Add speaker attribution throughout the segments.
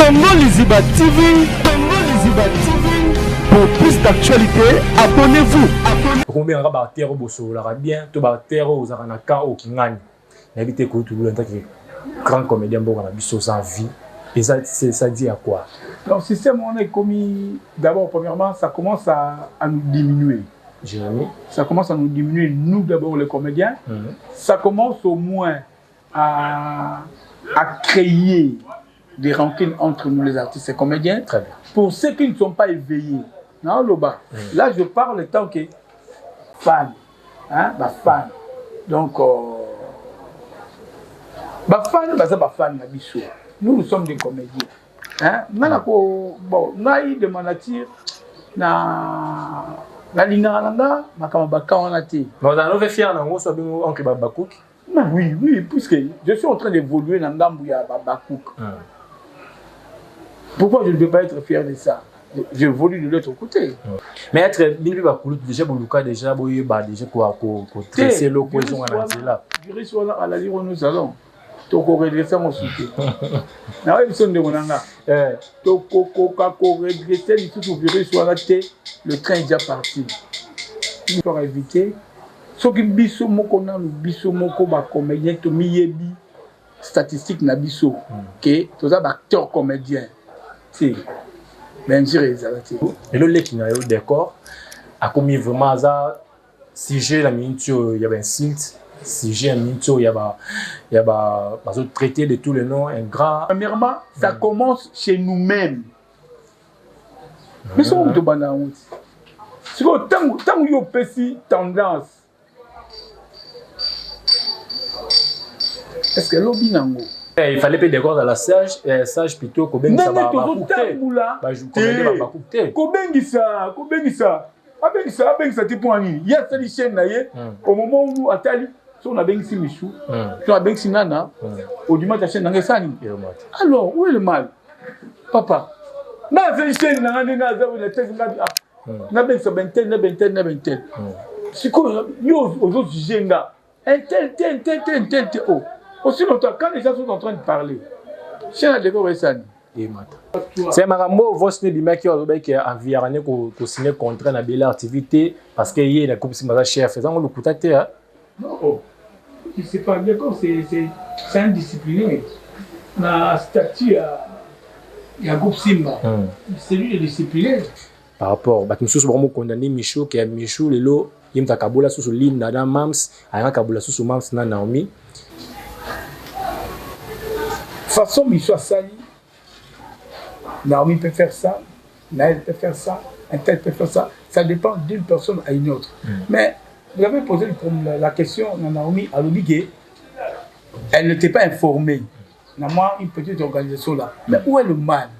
Speaker 1: Congo Liziba TV, pour plus d'actualité, abonnez-vous.
Speaker 2: Combien de terre au bosso, la bien, tout bas terre aux aranaka au kingani. N'habitez que tout le temps que grand comédien bon la bisso sans vie. Et ça dit à quoi?
Speaker 3: Donc, le système, on est commis, d'abord, premièrement, ça commence à nous diminuer.
Speaker 2: Jérémy.
Speaker 3: Ça commence à nous diminuer, nous d'abord les comédiens. Ça commence au moins à créer des rancunes entre nous les artistes et comédiens.
Speaker 2: Très bien.
Speaker 3: Pour ceux qui ne sont pas éveillés. Non, là, je parle le temps que fan. Hein, fan. Donc, fan, nous sommes des comédiens. Hein? Bon, nous avons de manatir la linga on a été.
Speaker 2: Mais on a fait un soit oncle Babakouk.
Speaker 3: Oui, puisque je suis en train d'évoluer dans Gambouya Babakouk. Pourquoi je ne peux pas être fier de ça? J'évolue de l'autre côté.
Speaker 2: Mais être Bibi Bakouk, déjà, déjà, quoi, tresser l'eau, cohésion là.
Speaker 3: Je risque à la lire nous allons. Toko redresser mon soutien. Na ouais son de monanga. Toko redresser du tout virus soit raté, le train est déjà parti. Il faut éviter ce qui biso moko na biso moko ba comédien to miyebi statistique na biso que tous les acteurs comédiens. Si bien sûr ils allaient.
Speaker 2: Et le qui na yo décor a commis vraiment ça sujet la minute il y avait un site. Si j'ai un minto, il y a traité de tous les noms, un gras.
Speaker 3: Premièrement, ça commence chez nous-mêmes. Mais ça, on te banane. Si vous avez une petite tendance, est-ce que lobby nango?
Speaker 2: Il fallait payer des corps dans la sage plutôt qu'au Bengi ça va coûter.
Speaker 3: Il y a cette chaîne au moment où Atali, on a bien Michou, on a bien Nana, au dimanche, la chaîne n'a pas. Alors, où est le mal? Papa, na cette chaîne n'a pas. Si aux autres géngas, un tel, aussi longtemps, quand les gens sont en train de parler, chaîne a décoré ça.
Speaker 2: C'est Marambo, votre mec qui a environné pour signer contrat dans belle activité parce qu'il y a la coupe de chef. Faisant le coup de terre.
Speaker 3: Non, c'est pas d'accord, c'est indiscipliné. La statut, il y a groupe Simba. C'est lui le discipliné.
Speaker 2: Par rapport, nous sommes vraiment condamnés Michou, qui est Michou, le lot, il y a Kabola sous l'hymne dans Mams, il y a Kabola sous Mams dans Naomi.
Speaker 3: Façon Michou a sali. Naomi peut faire ça, Naël peut faire ça, un tel peut faire ça. Ça dépend d'une personne à une autre. Mais vous avez posé la question à Naomi à l'Obigué. Elle n'était pas informée. Moi, une petite organisation là. Mais où est le mal?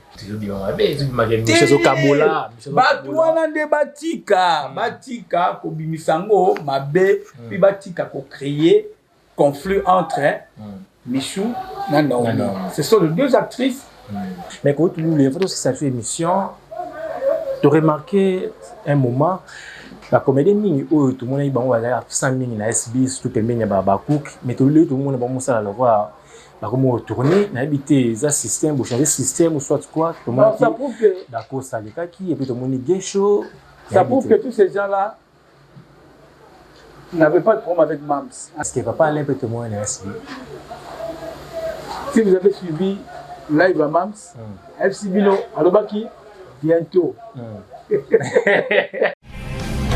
Speaker 3: Batika, Kobimisango, Mabe, puis Batika, ko créer conflit entre Michou et Naomi. Ce sont les deux actrices.
Speaker 2: Mais quand tu les photos sur cette émission, tu as remarqué un moment, la comédie mini où tout le monde est bon, il y a 100 000 na SBS, tout le monde est Babakouk, mais tout le monde est bon, ça la voir, comment retourner, n'habiter ça système, vous changer système ou soit quoi, tout le monde est d'accord, ça les qui et puis tout le monde est gay chaud.
Speaker 3: Ça prouve que tous ces gens-là n'avaient pas de problème avec Mams.
Speaker 2: Est-ce qu'il ne va pas aller peut-être moins na SBS?
Speaker 3: Si vous avez suivi live à Mams, FC Bilo, Alobaki, bientôt.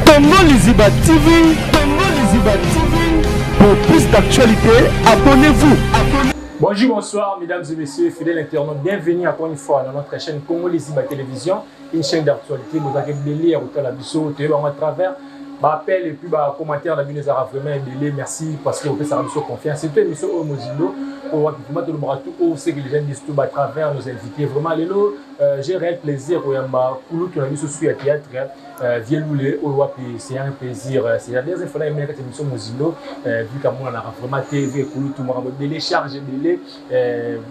Speaker 1: Congo Liziba TV, pour plus d'actualité, abonnez-vous.
Speaker 2: Bonjour, bonsoir, mesdames et messieurs, fidèles internautes. Bienvenue encore une fois dans notre chaîne Congo Liziba Télévision, une chaîne d'actualité. Vous avez des à biso, à travers. Appel et puis commentaire la vidéo vraiment belé. Merci parce que vous faites ça sur confiance. C'est une émission au Mozilo pour voir tout le baratou ou c'est que les gens disent tout à travers nos invités. Vraiment les lots, j'ai réel plaisir au Yamba pour que la mission soit théâtre vient nous les au c'est un plaisir. C'est la dernière fois que cette émission Mozilo vu qu'à moi on a vraiment TV pour tout le monde belé chargé belé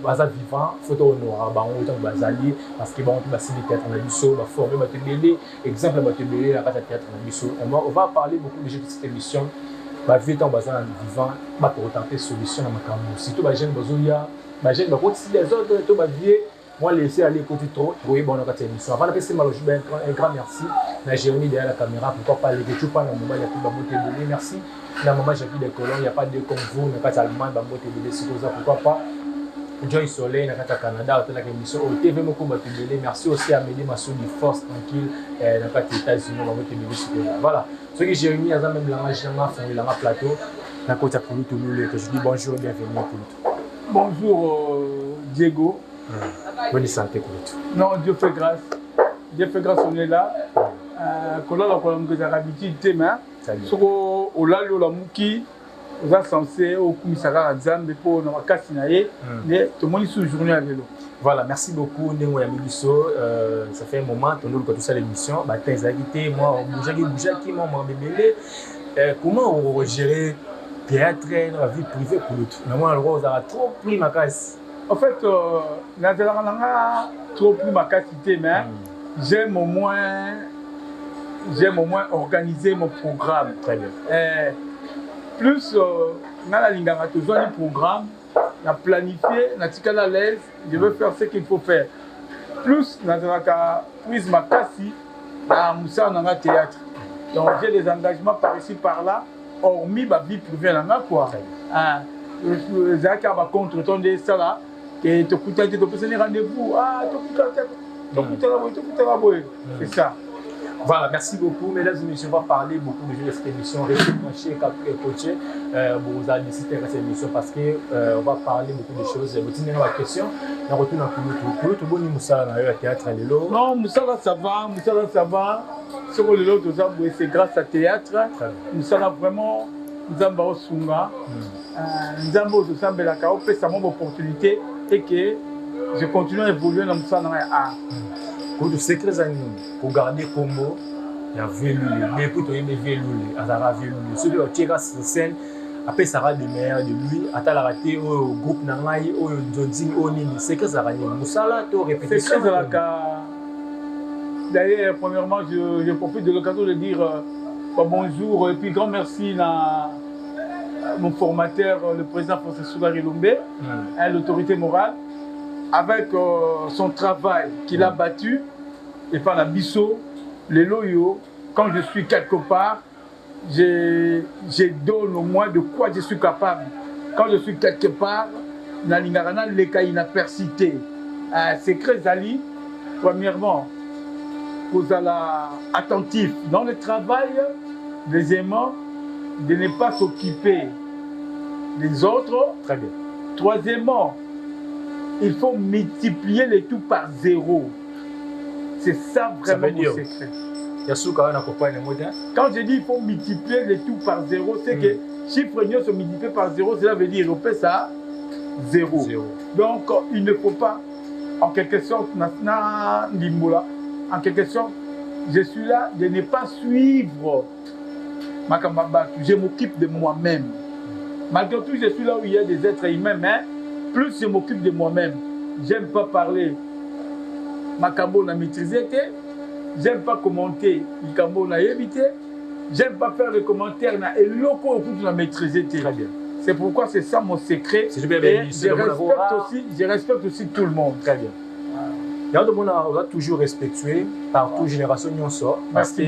Speaker 2: bazar vivant photo honora ba on autant bazali parce que bon tout bassin théâtre na biso ba former ba belé exemple ba belé la base théâtre na biso on va parler beaucoup de cette émission. Bah, vite en basant vivant, bah pour tenter solution dans ma caméra. Si tout bah j'aime bazoya, bah j'aime bah si les autres tout bah vieux, moi laisser aller côté trop oui bon dans cette émission avant de passer malheureusement un grand merci na Jérémy derrière la caméra pourquoi pas les tout pas dans moment il y a plus de télé merci na maman Jackie des colons il y a pas de comme vous na pas allemand ba télé c'est ça pourquoi pas Joy Soleil na kata Canada au la émission au TV moko ba télé merci aussi à Médé Massou du Force tranquille na kata États-Unis ba télé voilà ce que Jérémy a même langage na fond la plateau na côté pour tout le monde que je dis bonjour et bienvenue pour tout.
Speaker 3: Bonjour Diego.
Speaker 2: Bonne santé pour tout.
Speaker 3: Non, Dieu fait grâce. Dieu fait grâce, on est là. Quand on a l'habitude de thème, soko olalo la muki, on a censé au commissariat Nzambe pour na makasi na ye, mais tout le monde sous journée à vélo.
Speaker 2: Voilà, merci beaucoup Ndemo ya Mibiso. Ça fait un moment que nous avons tout ça l'émission. Bah t'es invité, moi Boujaki, moi bébé. Comment on gérer théâtre dans la vie privée pour l'autre? Moi alors on a trop pris ma casse.
Speaker 3: En fait, trop pris ma quantité, mais j'aime au moins organiser mon programme.
Speaker 2: Très bien.
Speaker 3: Plus, dans la ligne, on a un programme, on a planifié, on a tiré à l'aise, je veux faire ce qu'il faut faire. Plus, on a pris ma cassie, on a un théâtre. Donc, j'ai des engagements par ici, par là, hormis ma vie privée, quoi. Les accords va contre ton de ça là. Et tu as des rendez-vous. C'est ça.
Speaker 2: Voilà, merci beaucoup. Mesdames et messieurs, on va parler beaucoup de jeux de cette émission. Restez branchés, captés, coachés. Vous allez décider de cette émission parce qu'on va parler beaucoup de choses. Vous tenez la question. On retourne dans le tout bon Moussa dans le théâtre à l'élo.
Speaker 3: Non, Moussa ça va. Sur le lot, c'est grâce à théâtre. Moussa vraiment. Nous avons une opportunité et que je continue à évoluer dans le art.
Speaker 2: Pour le secret, pour garder Combo, il y a Véloulé, mais pour toi, il y a Véloulé, Azara Véloulé. Celui qui est sur scène, après ça va de meilleur de lui, à la raté au groupe Nangaï, au Doding, au Nini. C'est que ça va dire, Moussala, tu répétition.
Speaker 3: D'ailleurs, premièrement, je profite de l'occasion de dire bonjour et puis grand merci à mon formateur, le président François Soulari Lombe, l'autorité morale, avec son travail qu'il a battu, et par la Bisso, les loyaux, quand je suis quelque part, je donne au moins de quoi je suis capable. Quand je suis quelque part, Nalingarana, les caïna persité. Secret Zali, premièrement, vous allez attentif dans le travail, deuxièmement, de ne pas s'occuper des autres.
Speaker 2: Très bien.
Speaker 3: Troisièmement, il faut multiplier les tout par zéro. C'est ça vraiment mon secret. Quand je dis il faut multiplier les tout par zéro, c'est que chiffre union se multiplie par zéro, cela veut dire on fait ça zéro. Donc il ne faut pas, en quelque sorte, en quelque sorte, je suis là de ne pas suivre. Je m'occupe de moi-même. Malgré tout, je suis là où il y a des êtres humains, mais plus je m'occupe de moi-même. J'aime pas parler. Makambo n'a maîtrisé. J'aime pas commenter. Makambo n'a évité. J'aime pas faire des commentaires. Et locaux n'a maîtrisé. Très bien. C'est pourquoi c'est ça mon secret. Et je respecte aussi tout le monde.
Speaker 2: Très bien. On a toujours respecté par toute génération parce que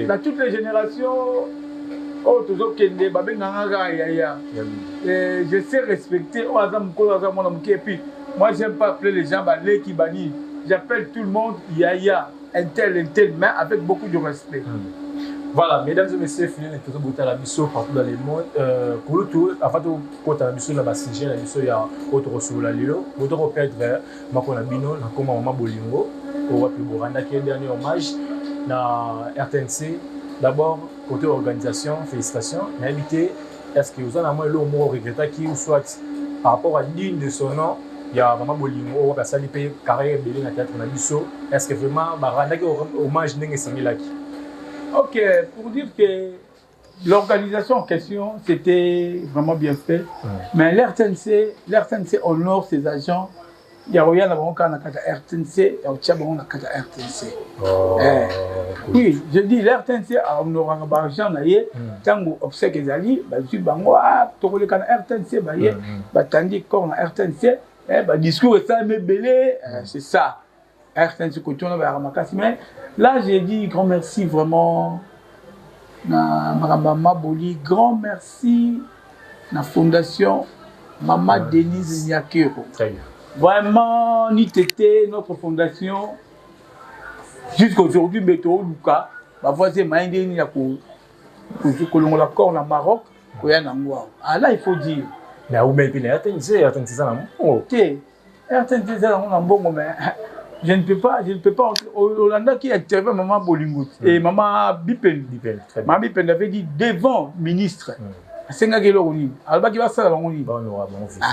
Speaker 3: dans toutes les générations, je sais respecter. Et puis, moi, j'aime pas appeler les gens qui banni. J'appelle tout le monde Yaya, un tel, mais avec beaucoup de respect.
Speaker 2: Voilà, mesdames et messieurs, fini les photos de la mission partout dans le monde. Pour le tout, avant de côté la mission, la mission, il y a autre sur la lilo. Votre repère vers Makona Bino, la Koma Mama Bolingo, au Wapi Boranda, qui est le dernier hommage na RTNC. D'abord, côté organisation, félicitations. L'invité, est-ce que vous avez le mot regretté qui soit par rapport à l'une de son nom? Il y a Mama Bolingo, on va passer à l'IP, carrière Bélé, la théâtre, on a dit est-ce que vraiment, Baranda, hommage n'est pas
Speaker 3: Ok, pour dire que l'organisation en question, c'était vraiment bien fait. Mais l'RTNC honore ses agents. Il y a rien à voir avec la RTNC, il y a autre chose avec la RTNC. Oui, je dis l'RTNC a honoré les agents. Tant que obsèque les alliés, je suis bango, tout le RTNC, tandis qu'on a RTNC, discours et ça, mais belé, c'est ça. RTNC côté on a mais là j'ai dit grand merci vraiment na Mama Boli, grand merci na fondation Maman Denise Nyakero.
Speaker 2: Très bien.
Speaker 3: Vraiment ni tété notre fondation jusqu'aujourd'hui Beto Luka ba voisin maïndé ni ya ko kolongola corps na Maroc ko ya na ngwa. Ah là il faut dire
Speaker 2: mais où même bien RTNC ça là.
Speaker 3: OK. RTNC ça on a bon mais je ne peux pas entrer. Hollanda qui intervient Maman Bolingout et Maman Bipen. Maman Bipen avait dit devant ministre. C'est un gars qui Alba qui va ça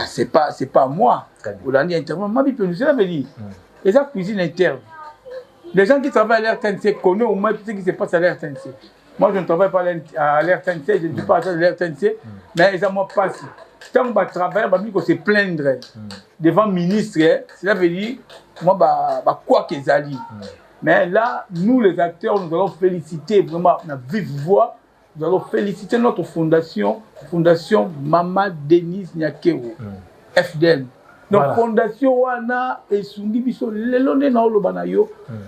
Speaker 3: c'est pas moi. Hollanda intervient Maman Bipen. C'est avait dit. Et ça cuisine interne. Les gens qui travaillent à l'RTNC connaissent au moins tout ce qui se passe à l'RTNC. Moi je ne travaille pas à l'RTNC, je ne suis pas à l'RTNC, mais ils ont passé. Quand on va travailler, on va se plaindre devant le ministre, cela veut dire, moi, quoi qu'ils allaient. Mais là, nous les acteurs, nous allons féliciter vraiment, la vive voix, nous allons féliciter notre fondation, Fondation Maman Denise Nyakero, FDN. Donc, Fondation Wana et Sundi Biso,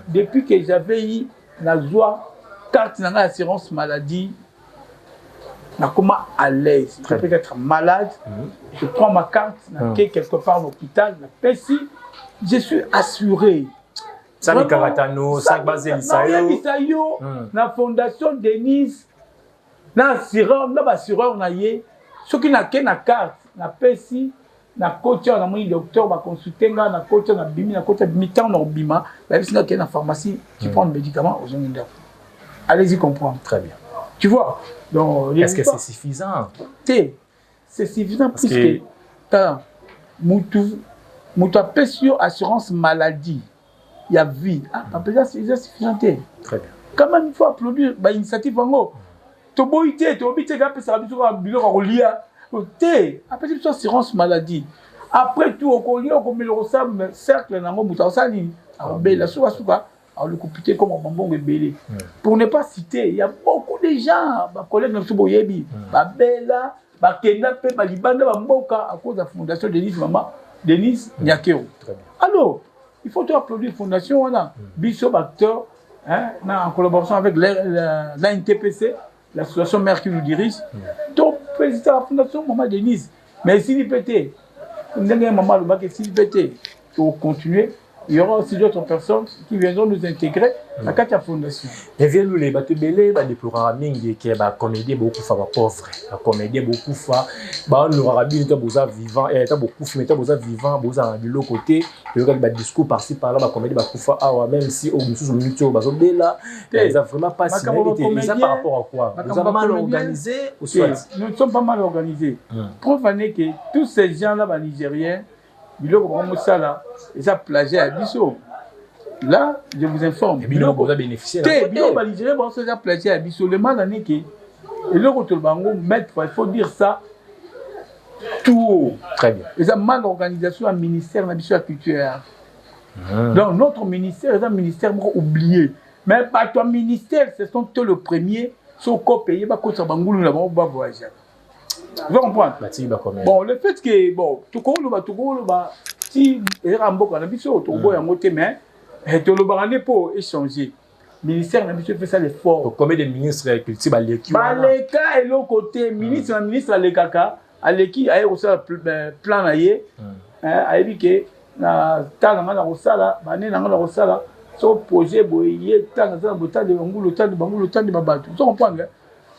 Speaker 3: depuis que j'avais eu la joie, carte d'assurance maladie, comment à l'aise. Je peux être malade, je prends ma carte, quelque part à l'hôpital, je suis assuré.
Speaker 2: Sami Karatano, Sank Basel
Speaker 3: Isayo, la fondation Denise, l'assureur, l'assureur, ceux qui n'ont qu'une carte, la PSI, la coach, on a mis docteur, on consulter, la coach, on a bimi, la coach, mi-temps, on a bima, la PSI, on a pharmacie qui prend le médicament aux gens. Allez-y comprendre.
Speaker 2: Très bien.
Speaker 3: Tu vois?
Speaker 2: Est-ce que c'est suffisant?
Speaker 3: C'est suffisant puisque Moutou Pesio assurance maladie, il y a vie. C'est suffisant. Très
Speaker 2: bien.
Speaker 3: Quand même, il faut applaudir l'initiative. Assurance maladie. Après tout, on met le cercle dans le coupé comme un bonbon belé. Pour ne pas citer, il y a beaucoup de gens, ma collègue Nsoboyebi, Babela, Bakenda, Balibanda, Bamboka, à cause de la fondation Denise Maman, Denise Nyakero. Alors, il faut applaudir la fondation, on a Bishop acteur, en collaboration avec l'ANTPC, l'association mère qui nous dirige. Donc, président de la fondation Maman Denise, mais s'il pétait, Maman Lubak, s'il pétait, pour continuer. Il y aura aussi d'autres personnes qui viendront nous intégrer à la fondation.
Speaker 2: Et bien, nous les batubélés, les programming qui est comédie beaucoup fois pauvre, la comédie beaucoup fois, nous arabi était beaux vivant, et était beaucoup mais était beaux vivant, beaux de l'autre côté, il y a des discours par-ci par-là, la comédie beaucoup fois, même si au dessous de l'unité, là, ils ont vraiment pas signé. Mais ça par rapport à quoi? Nous sommes mal organisés ou soit?
Speaker 3: Nous ne sommes pas mal organisés. Preuve année que tous ces gens-là, les Nigériens, et ça plagiat à Bissot. Là, je vous informe.
Speaker 2: Et Bilo a bénéficié.
Speaker 3: Bilo Nigérien, ça plagiat à Bissot. Le mal année qui et le retour maître, il faut dire ça tout haut.
Speaker 2: Très bien.
Speaker 3: Et ça mal organisation à ministère de la culture. Donc notre ministère est un ministère oublié. Mais pas ton ministère, ce sont eux le premier. Sauf qu'on paye, bah quand ça bangoulou là, on va voyager. Vous comprenez? Bon, le fait que, bon, tout le monde, si il y a un bon cannabis, tout le monde est mais tout le monde n'est pas échangé. Le ministère n'a pas fait ça l'effort.
Speaker 2: Combien de ministres cultivent à l'équipe?
Speaker 3: Les cas et l'autre côté, ministre à l'écaka, à l'équipe, a aussi un plan à y a dit que, na talanga rosala, bané na rosala, son projet boyé, talanga de Bangoulou, de Babatu. Vous comprenez?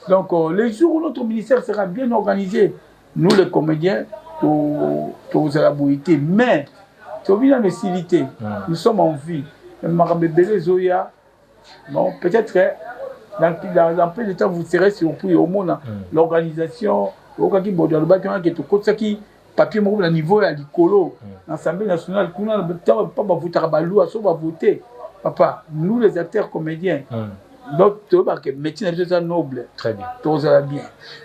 Speaker 3: Donc, les jours où notre ministère sera bien organisé, nous les comédiens, pour la bouillité. Mais, nous sommes en vie. Bon, peut-être dans peu de temps, vous serez surpris au monde. L'organisation, papier au niveau à l'Icolo, l'Assemblée nationale, papa, nous les acteurs comédiens, donc, métier est noble.
Speaker 2: Très bien.
Speaker 3: Tout ça bien.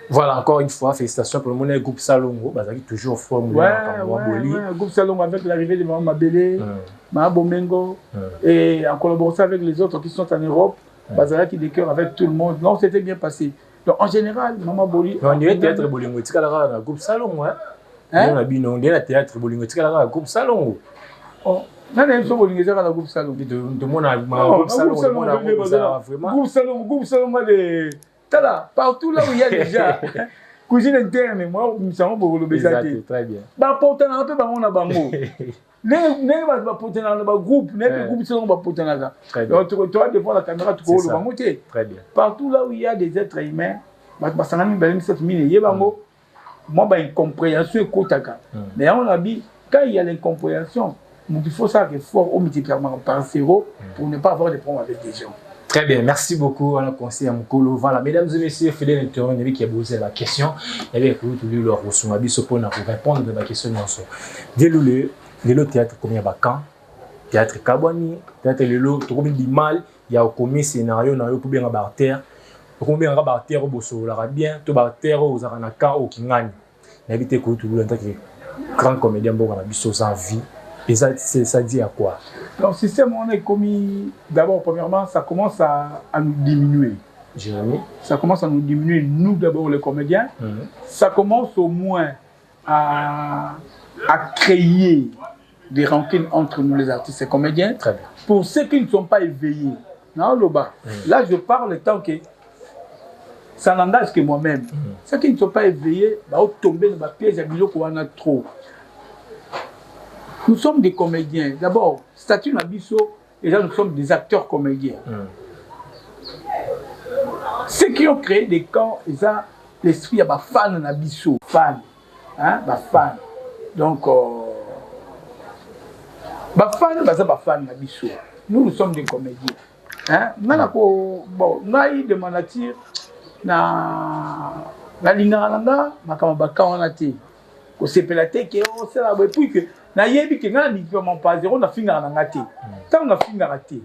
Speaker 2: Voilà, encore une fois, félicitations pour le groupe Salongo. Toujours formulé.
Speaker 3: Le groupe Salongo avec l'arrivée de Maman Mabélé, Maman Bomengo, et en collaboration avec les autres qui sont en Europe, Bazara qui décœure avec tout le monde. Non, c'était bien passé. Donc, en général, Maman Boli.
Speaker 2: On dirait peut-être Bolingo. Tu as le groupe Salongo, on a bien on est la théâtre bolingo tika la groupe salon
Speaker 3: oh nana yeso bolingo tika la groupe salon
Speaker 2: de mon groupe salon vraiment
Speaker 3: groupe salon moi de tala partout là où il y a déjà cuisine interne moi nous savons beaucoup le besaté
Speaker 2: très bien
Speaker 3: ba portana un peu ba on a bango ne ba portana ba groupe ne groupe salon ba portana ça donc tu dois devant la caméra tu le bango té
Speaker 2: très bien
Speaker 3: partout là où il y a des êtres humains ba sangani ba 7000 ye bango moi ba incompréhension ekotaka mais on a dit quand il y a l'incompréhension il faut ça effort au multiplication par zéro pour ne pas avoir de problèmes avec des gens.
Speaker 2: Très bien, merci beaucoup à la conseiller Mukolo. Voilà, mesdames et messieurs, fidèles internautes, qui a posé la question, et bien que vous leur reçoivez pour répondre à la question. Dès le théâtre, combien de camps, théâtre Kabwani, théâtre Lelo, tout combien de mal, il y a combien de scénarios, il y a combien de barrières, combien de barrières au Bosso, la bien, tout barrières aux Aranaka, au Kingani. N'invitez que tout le temps que grand comédien, bon, on a vu sans vie. Et ça dit à quoi?
Speaker 3: Donc, le système, on est commis, d'abord, premièrement, ça commence à nous diminuer.
Speaker 2: Jérémy.
Speaker 3: Ça commence à nous diminuer, nous d'abord les comédiens. Ça commence au moins à créer des rancunes entre nous les artistes et comédiens.
Speaker 2: Très bien.
Speaker 3: Pour ceux qui ne sont pas éveillés. Non, là, je parle tant que ça n'engage que moi-même. Ceux qui ne sont pas éveillés, vont tomber dans la piège à Milo qu'on a trop. Nous sommes des comédiens. D'abord, statut Nabiso, et là nous sommes des acteurs comédiens. Ceux qui ont créé des camps, ils ont l'esprit à fan Nabiso, fan, hein, fan. Donc, fan Nabiso. Nous sommes des comédiens. Hein, bon, naï de ma nature, na linga makamabaka on a été. Ko sepelate que on sait la puis que na yebi que ngana différemment pas zéro na finga na ngate tant na finga raté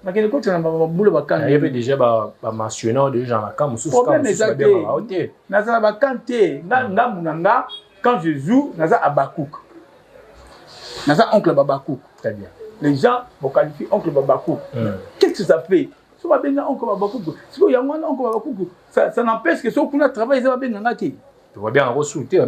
Speaker 3: na kene ko tena ba bule bakanga
Speaker 2: yebi déjà ba mentionner déjà na kam sous kam sous bien ba hotel
Speaker 3: na za ba kanté nga munanga quand je joue na za Abakouk na za oncle Babakouk.
Speaker 2: Très bien,
Speaker 3: les gens vont qualifier oncle Babakouk. Qu'est-ce que ça fait so ba benga oncle Babakouk so ya ngwana oncle Babakouk ça n'empêche que so kuna travail za ba benga ngate.
Speaker 2: Tu vois bien ressourcer,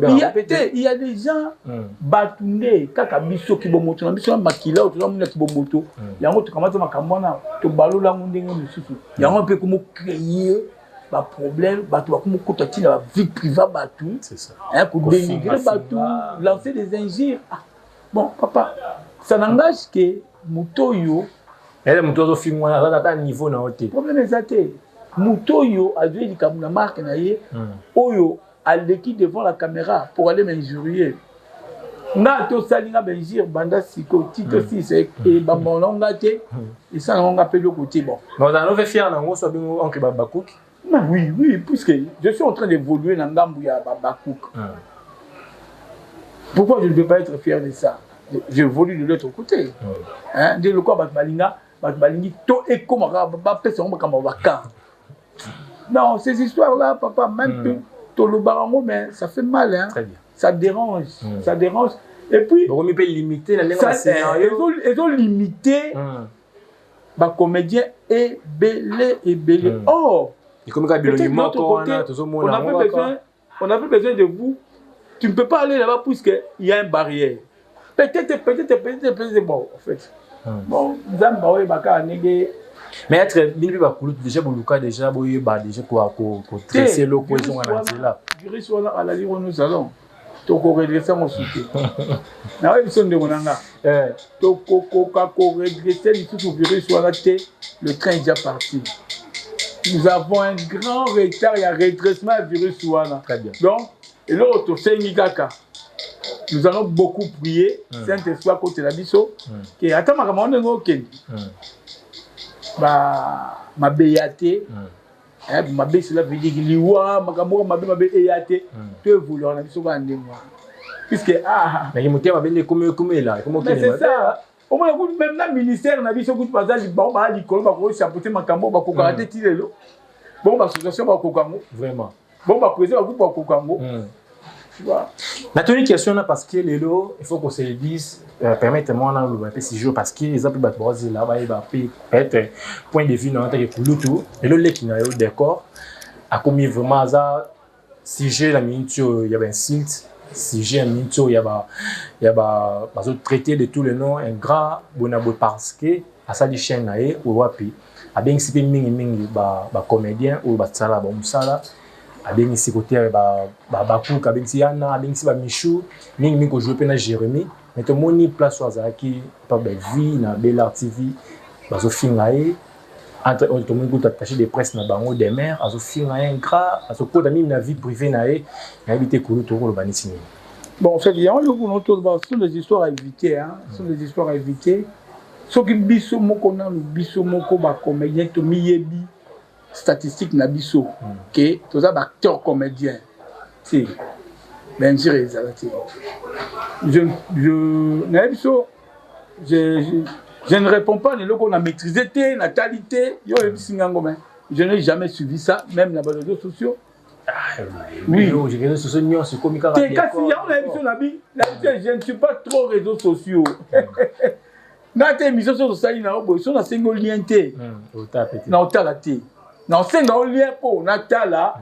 Speaker 3: il y a des gens batundé kaka biso ki bomoto na biso makila o to na ki bomoto yango to kamata makamona to balola ndenge mususu yango pe ko mo créer ba problème bato ba ko mo kota tina ba vie privée bato
Speaker 2: c'est ça
Speaker 3: hein ko dénigrer bato lancer des injures bon papa ça n'engage que mutoyo
Speaker 2: elle mutoyo fingwa na ta niveau na hotel
Speaker 3: problème exacté mutoyo a dû dire comme la marque na ye oyo à l'équipe devant la caméra pour aller m'injurier. Nga to salinga benjir banda siko tito 6 et bamolonga te et ça on appelle le côté bon.
Speaker 2: Mais on a fait fier na ngo so bingo oncle Babakouk.
Speaker 3: Oui, puisque je suis en train d'évoluer dans ngambu ya Babakouk. Pourquoi je ne peux pas être fier de ça? J'évolue de l'autre côté. Hein, de le quoi balingi to ekomaka ba pesa on ba baka. Non, ces histoires là papa même le barango, mais ça fait mal, hein.
Speaker 2: Très bien.
Speaker 3: Ça dérange, ça dérange. Et puis,
Speaker 2: on peut limiter la scénario.
Speaker 3: Ils ont limité les comédiens et belé. Oh,
Speaker 2: on avait
Speaker 3: besoin de vous. Tu ne peux pas aller là-bas puisqu'il y a une barrière. Peut-être, bon, en fait. Bon,
Speaker 2: mais être déjà déjà pour tresser l'eau cohésion là.
Speaker 3: À la livre nous allons. Toko redresser mon soutien. Na oui son de monanga. Toko redresser tout virus soit le train est déjà parti. Nous avons un grand retard, il y a redressement virus soit là.
Speaker 2: Très bien.
Speaker 3: Donc et l'autre c'est Ngaka. Nous allons beaucoup prier Saint-Esprit à côté de la biso qui attend ma commande ngokendi. Ma béaté ma bé cela veut dire liwa makambo ma bé éaté tu voulons na biso ba ndemwa puisque
Speaker 2: mais il monter ma bé comme là comment
Speaker 3: c'est ça au moins même na ministère na biso kuti bazali ba ba likolo ba ko chapeauter makambo ba ko karaté tilelo bon ba association ba ko kango
Speaker 2: vraiment
Speaker 3: bon ba président ba ko kango.
Speaker 2: La dernière question là parce que les lots, il faut qu'on se le dise, permettez-moi dans le peu si jour parce que les appels batboisés là bas il va peut-être point de vue dans que pour le tout et le qui n'a eu d'accord a commis vraiment ça sujet la minute il y avait un silt sujet minto il y a traité de tous les noms un grand bonabo parce que à ça les chaînes nae ou wapi a bien si mingi ba comédien ou ba tsala ba musala a bien ici côté ba kuka bien si yana a bien si ba michou mingi ko jouer na Jérémy mais to moni place wazaki pa ba vie na Bella TV ba zo fingae entre tout le monde attaché des presse na bango des mères azo fingae un gras azo ko dami na vie privée nae na habité ko to ko banisi.
Speaker 3: Bon, c'est bien, ce sont des histoires à éviter, hein. Ce sont des histoires à éviter. Ce qui biso moko na le biso moko ba comédien to miyebi statistique na biso que tous les acteurs comédiens. C'est bien sûr je ne réponds pas les locaux na maîtrisé natalité yo singango mais je n'ai jamais suivi ça même dans les réseaux sociaux.
Speaker 2: Oui, j'ai réseaux sociaux non c'est comme quand
Speaker 3: je ne suis pas trop réseaux sociaux. Na te émission sur ça ina obo so na sengo lien te na otala te na sengo lien po na tala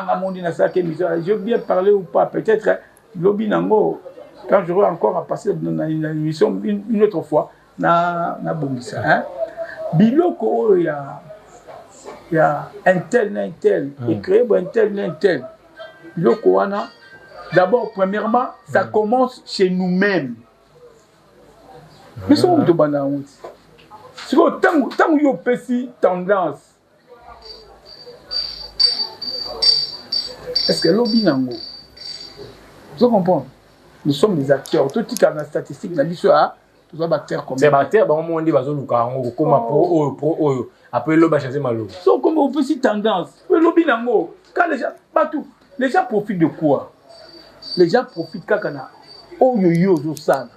Speaker 3: nga mondi na ça que émission je bien parler ou pas peut-être lobi nango quand j'aurai encore à passer dans une émission une autre fois na bongisa hein biloko il y a un tel et créer un tel biloko wana d'abord premièrement ça commence chez nous-mêmes. Mais ça, on te banane. Si vous avez une petite tendance, est-ce que l'objet nango? Vous comprenez? Nous sommes des acteurs. Tout ce qui est la statistique, la mission a, tous les acteurs comme ça.
Speaker 2: C'est acteurs, bah on dit bazo luka ngo comme pro après l'objet changer malo.
Speaker 3: So comme une petite tendance. L'objet nango. Quand les gens profitent de quoi? Les gens profitent quand on a oh yo zo sana.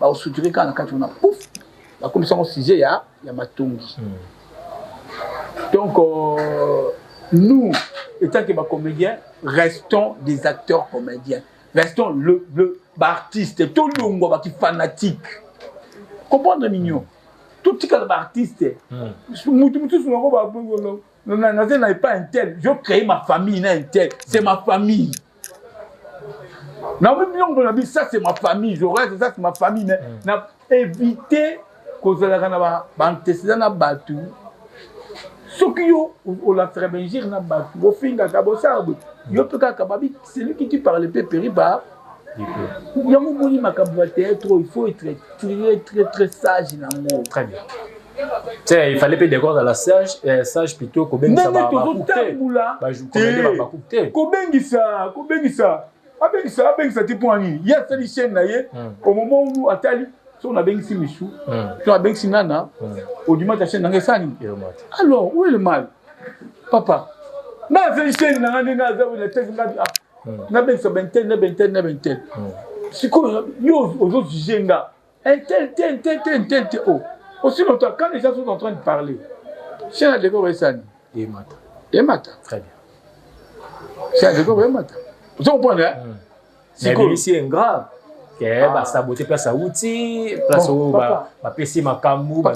Speaker 3: Au soutien quand on a pouf la commission au sujet il y a matongi. Donc nous étant que comédiens restons des acteurs comédiens, restons le artiste tout le monde qui fanatique comprendre mignon tout petit artiste n'est pas un tel je crée ma famille un tel c'est ma famille. Ça c'est ma famille, je reste ça c'est ma famille, mais n'a évité que ça la antécédent na batu. Ce qui yo on la très bien dire na batu, au fin ga kabosarbo. Yo peut kababi, c'est lui qui parle peu périba. Yo moni makabate trop, il faut être très sage na mo.
Speaker 2: Très bien. Il fallait pas décor dans la sage plutôt que ben ça va couper. Bah je connais pas couper.
Speaker 3: Kobengisa. Abengisa tu pour nini? Il y a cette chaîne là au moment où atali si on a bengisi Michou, si on a bengisi Nana, au dimanche la chaîne n'engage alors où est le mal? Papa. Na cette chaîne n'a na za le test na bengisa benten. Si quoi yo aux autres jenga. Un tel oh. Aussi longtemps quand les gens sont en train de parler. Chaîne a décoré Resani.
Speaker 2: Et Mata. Très bien.
Speaker 3: Chaîne a décoré Mata. Vous comprenez?
Speaker 2: C'est ici un grave. Bah ça beauté place à outil, place au bah PC makambu, bah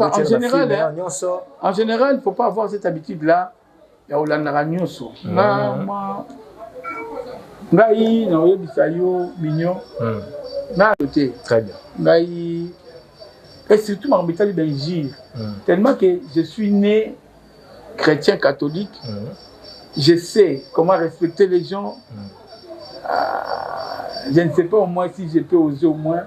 Speaker 3: en général, il faut pas avoir cette habitude là. Il y a Olanda nyonso. Ngai na oyebisa yo mignon. Na côté.
Speaker 2: Très bien.
Speaker 3: Ngai et surtout ma mbitali benjir. Tellement que je suis né chrétien catholique. Je sais comment respecter les gens. Je ne sais pas au moins si je peux oser au moins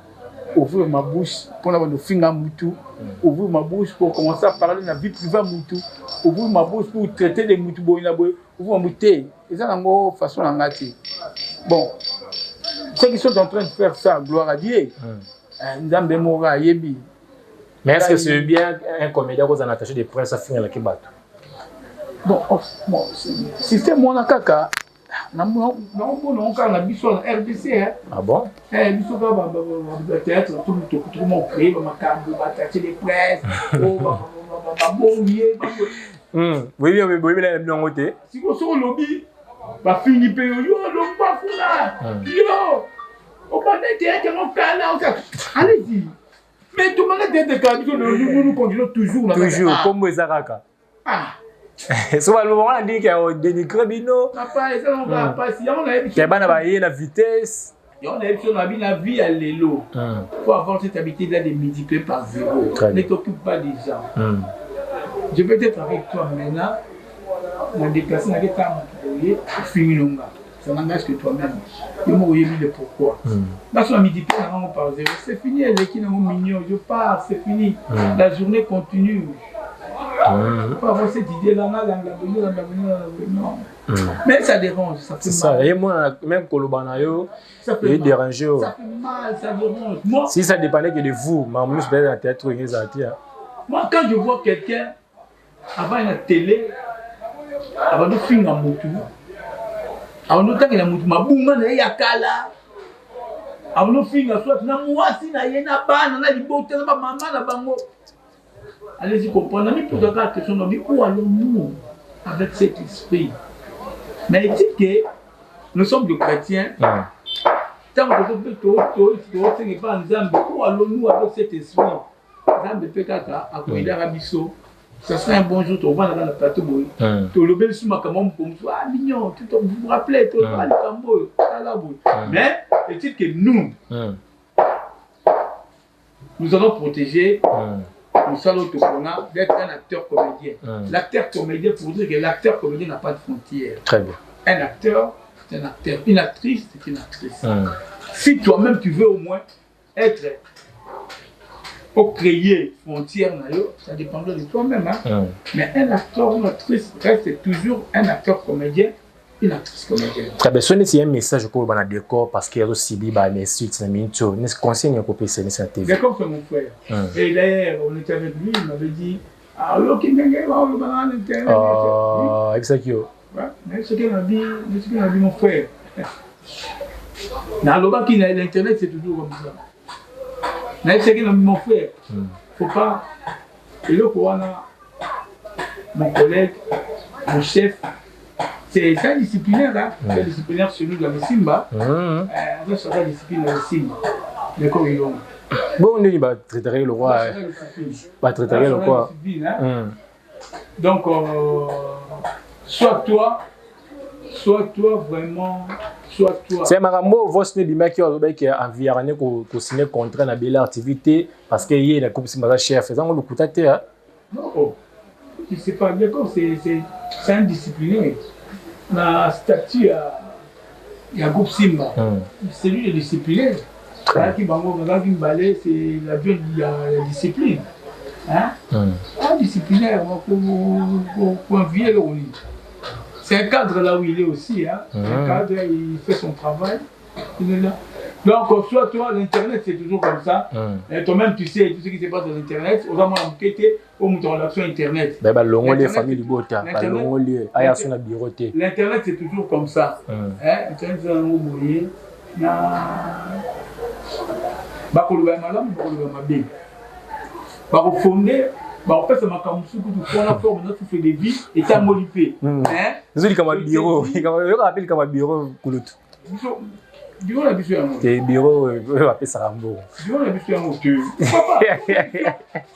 Speaker 3: ouvrir ma bouche pour avoir le finger moutou, ouvrir ma bouche pour commencer à parler de la vie privée moutou, ouvrir ma bouche pour traiter les moutou boina boy, ouvrir ma bouteille. Et ça n'a façon à ngati. Bon, ceux qui sont en train de faire ça, gloire à Dieu. Nzambe mora yebi.
Speaker 2: Mais est-ce que c'est bien un comédien qui a attaché des presse à finir la kibat?
Speaker 3: Bon, système mon kaka. Non, on biso na RDC hein.
Speaker 2: Ah bon?
Speaker 3: Biso peut-être tout le monde créé ma cambo attaché des presse,
Speaker 2: oui là bien côté.
Speaker 3: Si vous sur lobby, ba fini pe yo donc pas funa. Yo. On va mettre un canal. Allez-y. Mais tout le monde est de cambo nous continuons toujours
Speaker 2: comme Ezaraka.
Speaker 3: Ah.
Speaker 2: Souvent le moment dit qu'il y a des dénigré bino.
Speaker 3: Papa, ça on va passer, on a
Speaker 2: la vitesse.
Speaker 3: Et on a sur la vie à l'élo. Il faut avoir cette habitude-là de multiplier par 0. Ne t'occupe pas des gens. Je peux être avec toi maintenant. On a déplacé dans les temps où ça n'engage que toi-même. Il m'a dit le pourquoi. Là, si on multiplie par 0, c'est fini. Les qui n'ont mignon, je pars, c'est fini. La journée continue. Il faut avoir cette idée-là, non. Mais ça dérange, ça fait mal.
Speaker 2: Ça. Et moi, même Kolobanayo, il est dérangé.
Speaker 3: Ça fait mal, ça dérange. Moi,
Speaker 2: si ça dépendait que de vous, mais je vais dans le théâtre.
Speaker 3: Moi, quand je vois quelqu'un avant la télé, avant de finir en moto, avant de finir en moto, ma bouma na yakala. Avant de finir soit na mwasi na yena bana na libote na maman na bango. Allez-y comprendre. Mais pour la question, où allons-nous avec cet esprit? Mais il dit que nous sommes des chrétiens. Tant que nous sommes pas en Zambie, où allons-nous avec cet esprit? Zambie peut être à Kouida Rabiso. Ça serait un bon jour, tu vas dans le plateau. Tu le bel souma comme on comme ça. Ah, mignon, tu vous rappelez, tu vas le cambo. Mais il dit que nous allons protéger. Nous sommes d'être un acteur comédien. L'acteur comédien, pour dire que l'acteur comédien n'a pas de frontières.
Speaker 2: Très bien.
Speaker 3: Un acteur, c'est un acteur. Une actrice, c'est une actrice. Si toi-même tu veux au moins être, pour créer frontières, ça dépendra de toi-même. Mais un acteur ou une actrice reste toujours un acteur comédien. Une actrice comédienne.
Speaker 2: Très bien. C'est un message pour le décor parce qu'il y a aussi des suites. Est-ce qu'on sait qu'on peut essayer de TV?
Speaker 3: D'accord, c'est mon frère. Et d'ailleurs, on était avec lui, il m'avait dit ah, ok,
Speaker 2: exactement.
Speaker 3: Mais ce qu'il a dit, mon frère. Dans l'Internet, c'est toujours comme ça. Mais ce qu'il a dit, mon frère, il ne faut pas. Et là, mon collègue, mon chef, c'est un disciplinaire, hein? C'est un disciplinaire sur nous de la Simba. Ça sera disciplinaire de la Simba. D'accord, il bon,
Speaker 2: on dit bah traiter le roi. Bah traiter le roi.
Speaker 3: Donc, soit toi vraiment, soit toi.
Speaker 2: C'est Marambo, vous savez bien qu'il y a un environnement qui signé contrat dans belle activité parce qu'il y a une coupe Simba chef. Faisant le coup de tête.
Speaker 3: Non, tu sais pas, d'accord, c'est un disciplinaire. Na statut il y a un groupe Simba. C'est lui le disciplinaire. C'est la discipline. Hein? Un disciplinaire pour envier le lit. C'est un cadre là où il est aussi. Hein? Un cadre, il fait son travail. Il est là. Donc, soit toi, l'Internet, c'est toujours comme ça. Et toi-même, tu sais tout ce qui se passe dans l'Internet. On va m'enquêter au mouton relation Internet.
Speaker 2: L'Internet,
Speaker 3: c'est toujours comme ça. Internet, c'est un mot moyen. Bakoluba madame, bakoluba mabé. Bakofondé, bakopesa makamusuku tu prend la forme notre fait des vies et ta molipé.
Speaker 2: Zuli comme bureau, il rappelle comme bureau kulutu.
Speaker 3: Bureau la biso yango.
Speaker 2: Te bureau va appeler ça rambo.
Speaker 3: Bureau la biso yango tu. Papa.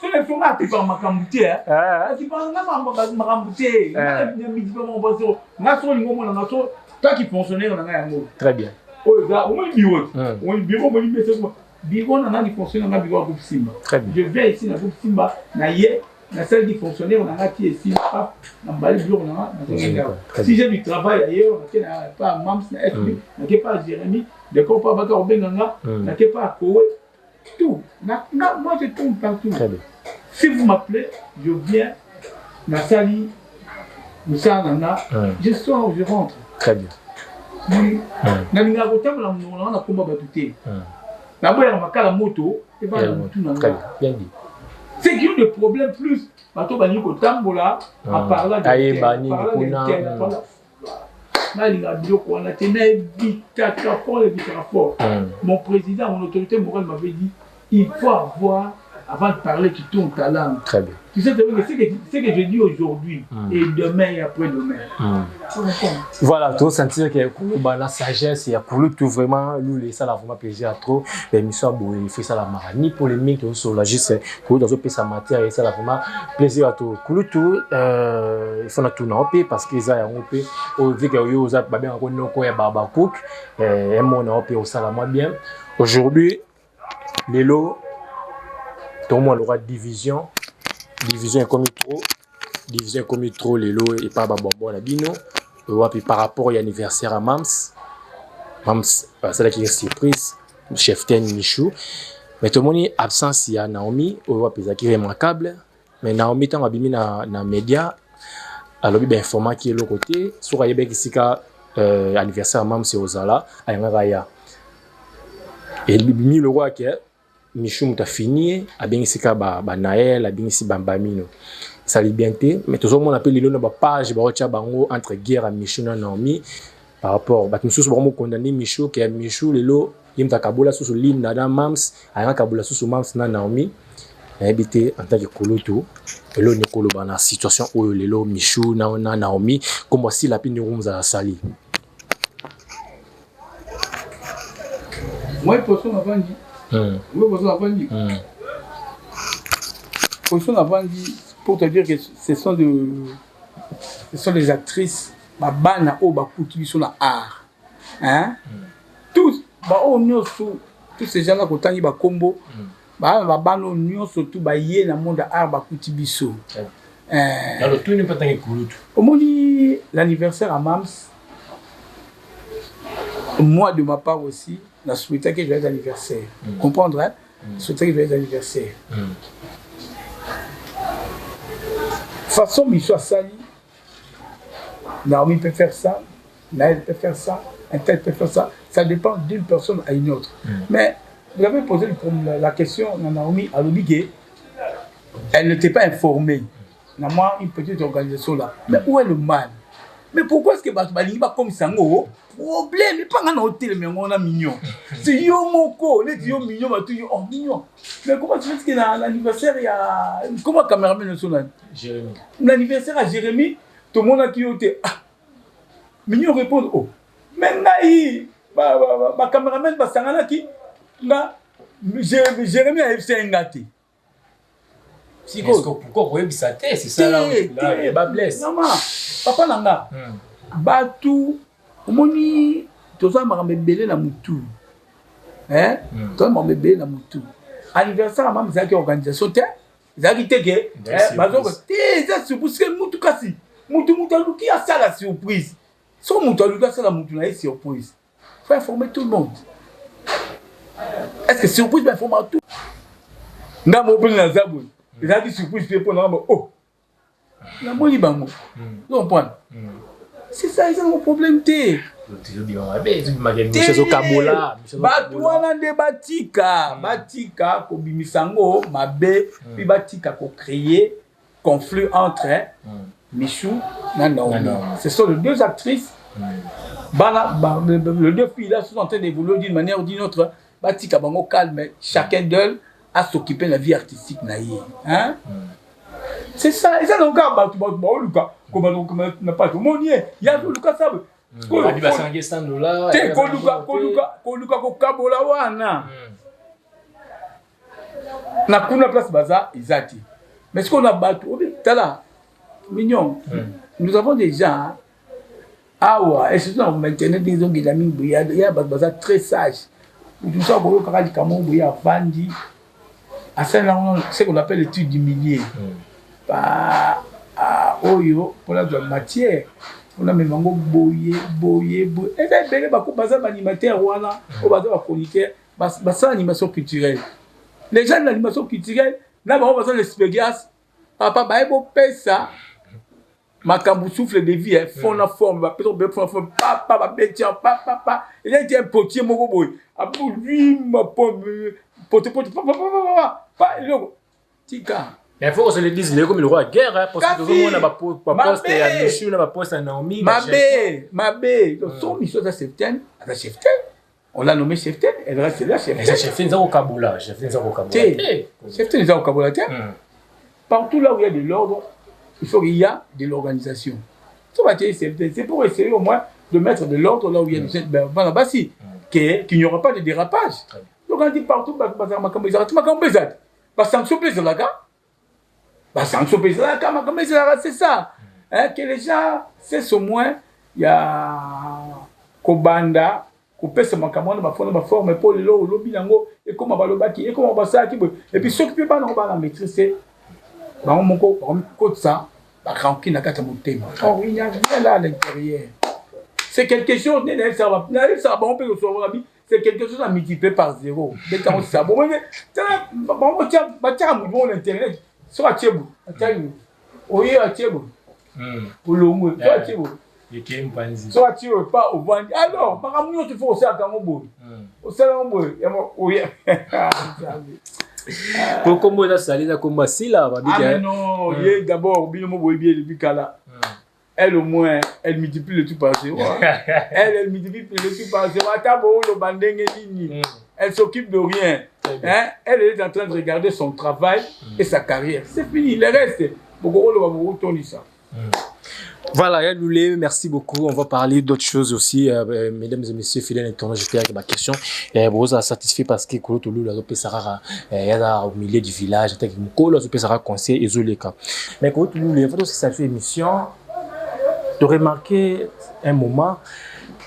Speaker 3: Ce ne sont pas par makambuté hein. Tu parles na makambuté. Na midi pas mon passer. Na so lingo mona na so toi qui fonctionnaire na yango.
Speaker 2: Très bien.
Speaker 3: Oh ça au moins bureau. On bureau mo limé c'est quoi? Bureau na ni fonctionnaire na bureau groupe Simba. Je viens ici na groupe Simba na yé na salle du fonctionnaire on a qui ici pas na bali bureau na. Si j'ai du travail ailleurs, na pas Mams na FB, na pas Jérémy. De quoi pas battre au Benganga, n'a pas à Kowe, tout. Moi je tombe partout. Si vous m'appelez, je viens, na sali, je sors, je rentre.
Speaker 2: Très bien.
Speaker 3: Na linga kotama la mona na komba batute. Na boya makala moto, et pas tout na.
Speaker 2: Bien dit.
Speaker 3: C'est qu'il y a des problèmes plus. Bato bani ko tambola, à parler de mon président, mon autorité morale m'avait dit il faut avoir avant de parler, tu tournes ta langue.
Speaker 2: Très bien.
Speaker 3: Tu sais, ce que je dis aujourd'hui et demain et après-demain.
Speaker 2: Voilà, tu sentir que la sagesse, il y a tout vraiment, nous, ça a vraiment plaisir à trop. Mais il fait ça la marre. Ni polémique, sur la juste, pour dans sa matière, et ça a vraiment plaisir à tout. Tout, il faut tout n'importe parce qu'ils ont un peu, au vu que vous avez bien un barbacook, et mon peu au salama bien. Aujourd'hui, les lots, tout le monde aura division comme trop, les lots et pas bonbon la bino. Puis par rapport à l'anniversaire à Mams, c'est là qu'il y a une surprise, chef Ten Michou. Mais tout le monde est absent s'il y a Naomi, qui est remarquable. Mais Naomi, tant abîmé dans les médias, alors il y a un format qui est de l'autre côté. Sur il y a l'anniversaire à Mams, c'est aux Ala, à Yangaraya. Et le roi qui est Michou m'a fini, a bien ici Naël, a bien ici Bambamino. Ça lui bien été, mais tout le monde appelle les page entre guerre à Michou et Naomi par rapport à Michou, vraiment condamné Michou, qui est Michou, les lots, il y a Kabola sous l'île Nada Mams, il y a Kabola sous Mams na Naomi, et habité en tant que Koloto, et là, on est dans la situation où les lots Michou, Naomi, comme si la pine de Roums à Sali.
Speaker 3: Moi, personne n'a pas dit. Personne n'a pas dit. Pour te dire que ce sont des actrices, qui sont dans l'art. Hein? Tous ces gens-là, quand ils ont combo, surtout dans le monde de l'art,
Speaker 2: alors, tout n'est pas tant que
Speaker 3: au moment de l'anniversaire à Mams, moi de ma part aussi, je souhaitais que je joyeux anniversaire. Comprendre, hein? Je souhaitais que je joyeux anniversaire. Façon Michou Sali, Naomi peut faire ça, Naël peut faire ça, un tel peut faire ça. Ça dépend d'une personne à une autre. Mais vous avez posé la question à Naomi à l'obligé. Elle n'était pas informée. Moi, une petite organisation là. Mais où est le mal? Mais pourquoi est-ce que Bali va comme ça? Problème, mais pas un hôtel, mais on a mignon. C'est yo moko, les yo mignon, oh mignon. Mais comment tu fais que l'anniversaire, il y a. Comment le caméraman est là?
Speaker 2: Jérémy.
Speaker 3: L'anniversaire à Jérémy, tout le monde a qui été. Mignon répond, oh. Mais naï, ma caméraman, Sangana qui. Jérémy a fait un gâté.
Speaker 2: Pourquoi vous avez ça? C'est ça là, il va blesser.
Speaker 3: Non, papa Nanga. Batou. Omoni toza makambe belé na mutu. Hein? Toza makambe belé na mutu. Anniversaire mama zaki organisation te. Zaki teke, bazoko te za surprise que mutu kasi. Mutu aluki a ça la surprise. So mutu aluki a ça la mutu na surprise. Faut informer tout le monde. Est-ce que surprise va informer tout? Nga mo pele na zabu. Zaki surprise pe pona mo oh. Na moni bango. Vous comprenez? C'est ça, ils ont un problème. Batouana de Batika, Kobimisango, Mabe, puis Batika, ko créer conflit entre Michou et Naomi. Ce sont les deux actrices. Les deux filles là sont en train d'évoluer d'une manière ou d'une autre. Batika, bango calme, chacun d'eux a s'occuper de la vie artistique. Hein? C'est ça, et ça donc Lucas, comment n'a pas tout le monde il y a Lucas ça.
Speaker 2: Il va s'engager stand là.
Speaker 3: Lucas ko kabola wana. Na kuna place baza izati. Mais ce qu'on a battu, tala mignon. Nous avons déjà et c'est ça maintenant des hommes qui la mine il y a baza très sage. Tout ça pour le caractère comme il y a Vandi. À ça c'est qu'on appelle l'étude du milieu. Oyo pour la matière on a même boyer et ça belle ba ko baza animateur wana o baza ba chroniqueur basa animation culturelle les gens de l'animation culturelle là ba baza l'expérience papa ba ebo pesa makambu souffle de vie fond na forme ba peut fond papa ba betia papa il a été un potier moko boy a pour lui ma pomme pote pas tika.
Speaker 2: Il faut qu'on se le dise, comme le roi guerre, parce que tout le monde a pas poste à Michou, n'a pas poste à Naomi.
Speaker 3: Mabé, son mission à Cheftain, On l'a nommé cheftain, elle reste là, cheftain.
Speaker 2: Cheftain, c'est au Kaboula. Cheftain, c'est au Kaboula.
Speaker 3: Cheftain, c'est au Kaboula. Partout là où il y a de l'ordre, il faut qu'il y a de l'organisation. C'est pour essayer au moins de mettre de l'ordre là où il y a qu'il n'y aura pas de dérapage. Donc on dit partout, c'est ça. Que les gens cessent au moins, il y a Kobanda, Kopesa Makamana, ma forme pour le lobby nango, et comme Balobaki, et comme Basaki, et puis ceux qui peuvent pas la maîtriser, mon côté ça, il n'y a rien là à l'intérieur. C'est quelque chose, c'est quelque chose à multiplier par 0. Dès que ça, bon, l'internet, soit à Tchébou, oui, à Tchébou, pour le mot, soit à Tchébou. Soit tu veux pas au vent. Alors, par exemple, tu fais aussi à Kamombo. Au Salambo, oui.
Speaker 2: Pour comment ça s'allie à comme si là,
Speaker 3: non, d'abord, bien depuis Kala. Elle au moins, elle multiplie le tout par 0. Elle multiplie le tout par 0. Elle s'occupe de rien. Elle est en train de regarder son travail et sa carrière. C'est fini, le reste.
Speaker 2: Voilà, Loulé, merci beaucoup. On va parler d'autres choses aussi. Mesdames et messieurs, fidèles internautes, j'étais avec ma question. Vous êtes satisfait parce que Koulotoulou, il y a au milieu du village, il y a conseil et Zoleka. Mais Koulotoulou, il faut aussi saluer l'émission. Tu as remarqué un moment,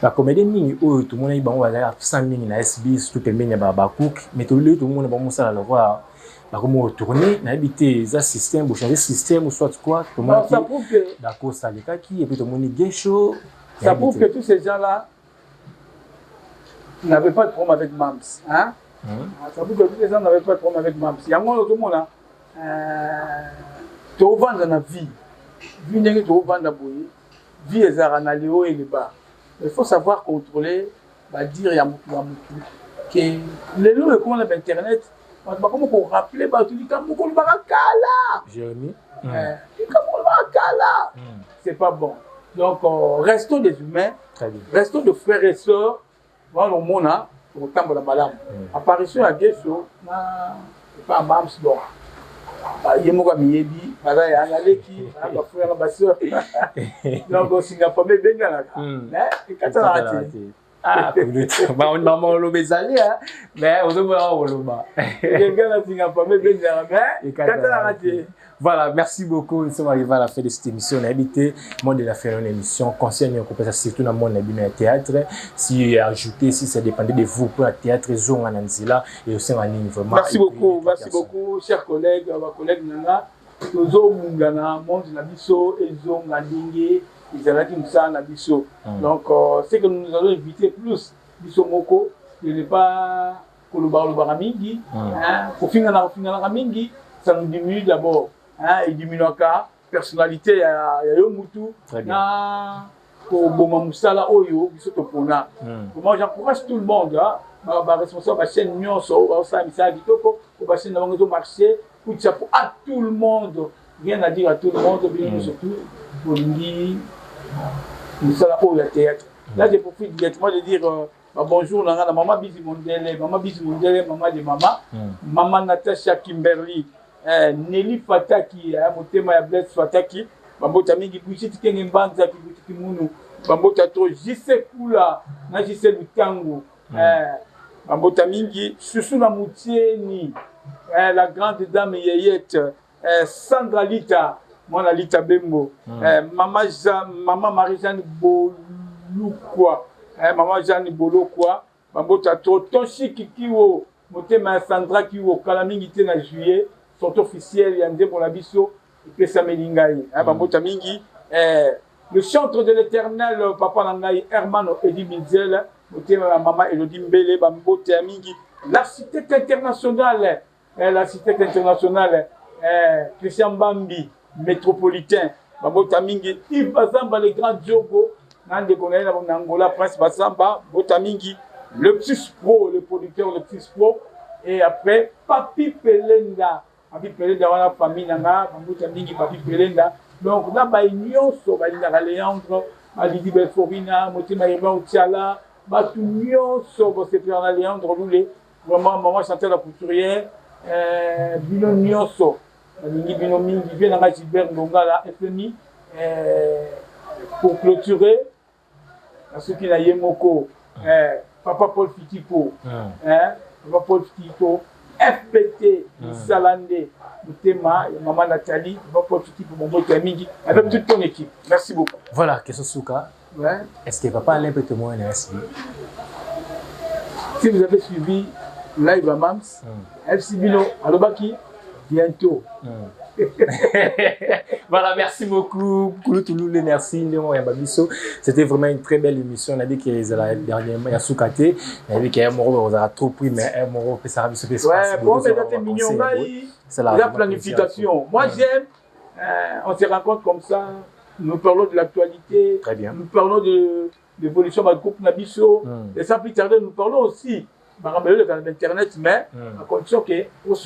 Speaker 2: la comédie, tout le monde a 100 000 na SBS, tout le monde a Bakouk, mais tout le monde a le voir. Comment retourner, n'habiter ça système, changer système ou soit quoi, tout le monde d'accord, ça les cas qui et puis tout le monde est chaud.
Speaker 3: Ça prouve que tous ces gens-là n'avaient pas de problème avec Mams, hein? Ça prouve que tous ces gens n'avaient pas de problème avec Mams. Il y a moi tout le monde là, tu revends dans la vie, vie n'est que tu revends dans la vie est à les hauts et les bas. Il faut savoir contrôler, dire il y a que les lois et comment on a internet. Comment on rappelle tu dis comment
Speaker 2: Jérémy,
Speaker 3: c'est pas bon. Donc restons des humains, restons de frères et sœurs. Voilà le monde a au temps de la madame. Apparition à Guesso, pas Mams bon. Il y a Miyebi, il y a Aleki, il frère ma sœur. Donc au Singapour mais Bengala. Et quand on a raté.
Speaker 2: Ah, on maman le bezali hein, mais on doit voir le bas. Voilà, merci beaucoup. Nous sommes arrivés à la fin de cette émission. On a habité, moi de la faire une émission concernant surtout dans le monde du théâtre. Si ajouter, si ça dépendait de vous pour le théâtre, zone en Anzila et aussi en ligne vraiment.
Speaker 3: Merci beaucoup, chers collègues, Nana. Tozo Mungana, monde na biso, Ezo Ngandingue. Ils allaient comme ça na biso. Donc c'est que nous allons éviter plus biso moko de ne pas koloba mingi, pour finir na mingi, ça nous diminue d'abord, il diminue la personnalité ya yo mutu na ko boma musala oyo biso topona. Moi j'encourage tout le monde responsable de chaîne nyonso ça misa kitoko ko chaîne na bango marché pour à tout le monde, rien à dire à tout le monde, bien surtout pour lui. Nous sommes là pour le théâtre. Là, je profite directement de dire bonjour à maman Bizi Mondele, maman de maman, maman Natasha Kimberly, Nelly Fataki, Motema ya Blaise Fataki, Bambota Mingi Bouchiti Kengembanza Kibouti Munu, Bambota To Jise Kula, na Jise Lutango, Bambota Mingi, Susuna Moutieni, la grande dame Yeyette, Sandra Lita. Moi, la Lita Bembo, maman Marie-Jeanne Bolukwa, maman Jeanne Bolokwa, Bambota Toshi Kikiwo, Motema Sandra Kiwo, Kalamingite na juillet, sont officiels, Yandé pour la Bisso, et Pesa Melingaï, Bambota Mingi, le chantre de l'éternel, Papa Nangaï, Hermano Edi Minzel, Motema maman Elodie Mbele, Bambota Mingi, l'architecte international, Christian Bambi, métropolitain, Bambota Mingi, Yves Bazamba, les grands Diogo, Nande Konel, Angola, Prince Bazamba, Bambota Mingi, le petit pro, le producteur, le petit pro, et après, Papi Pelenda, dans la famille, Bambota Mingi, Papi Pelenda, donc là, Nyonso, Léandre, Alidi Belforina, Motema Irma Outiala, bato nyonso bosepela na Léandre Loulé vraiment maman Chantal la couturière bino nyonso balingi bino mingi vie na Gilbert Ngonga la FMI pour clôturer soki na ye moko papa Paul Fitipo papa Paul Fitipo FPT Salande Mutema et maman Nathalie papa Paul Fitipo Mombo mingi avec toute ton équipe. Merci beaucoup.
Speaker 2: Voilà, question Souka. Ouais. Est-ce que papa Alain peut témoigner SB?
Speaker 3: Si vous avez suivi live à Mams, FC Bilo, Alobaki, bientôt.
Speaker 2: Voilà, merci beaucoup. Kouloutoulou, merci. C'était vraiment une très belle émission. On a dit que la dernière, il y a Soukate. On a dit qu'il y a un moro, on a trop pris, mais un moro, ça a été
Speaker 3: ouais, bon, mais c'est mignon. C'est la planification. Moi, j'aime. On se rencontre comme ça. Nous parlons de l'actualité.
Speaker 2: Très bien.
Speaker 3: Nous parlons de l'évolution du groupe Nabiso. Et sans plus tarder, nous parlons aussi d'Internet, mais à condition que pour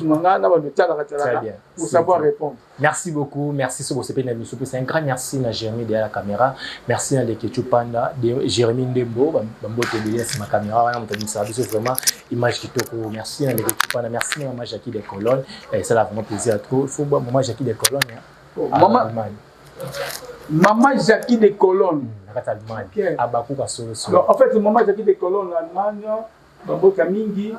Speaker 3: savoir répondre.
Speaker 2: Merci beaucoup. Merci sur vos émissions. C'est un grand merci à Jérémy derrière la caméra. Merci à l'équipe Panda, Jérémy Ndembo, Bambo Tébélé, c'est ma caméra. C'est vraiment image qui te court. Merci à l'équipe Panda. Merci à Maman Jackie des Colonnes. Ça a vraiment plaisir à trop. Il faut voir Maman Jackie des Colonnes.
Speaker 3: Maman Jackie des Colonnes. En fait, Maman Jackie des Colonnes en Allemagne. Bambo Kamingi,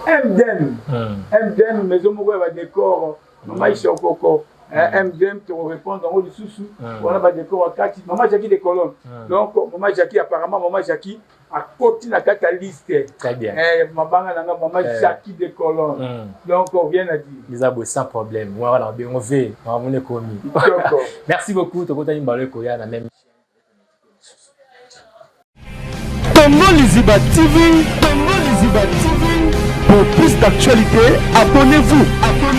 Speaker 3: MDM, maison moko va décor, maman ici au coco, MDM te répond dans le sous-sous, on a décor à 4, maman Jackie des colonnes. Donc maman Jackie apparemment maman Jackie a côté la carte liste.
Speaker 2: Très bien.
Speaker 3: Maman Jackie des colonnes. Donc on vient à dire.
Speaker 2: Les abos sans problème. Voilà, on veut, on est commis. Merci beaucoup. Toko tani mbalo koya na même.
Speaker 1: Congo Liziba TV, pour plus d'actualités, abonnez-vous.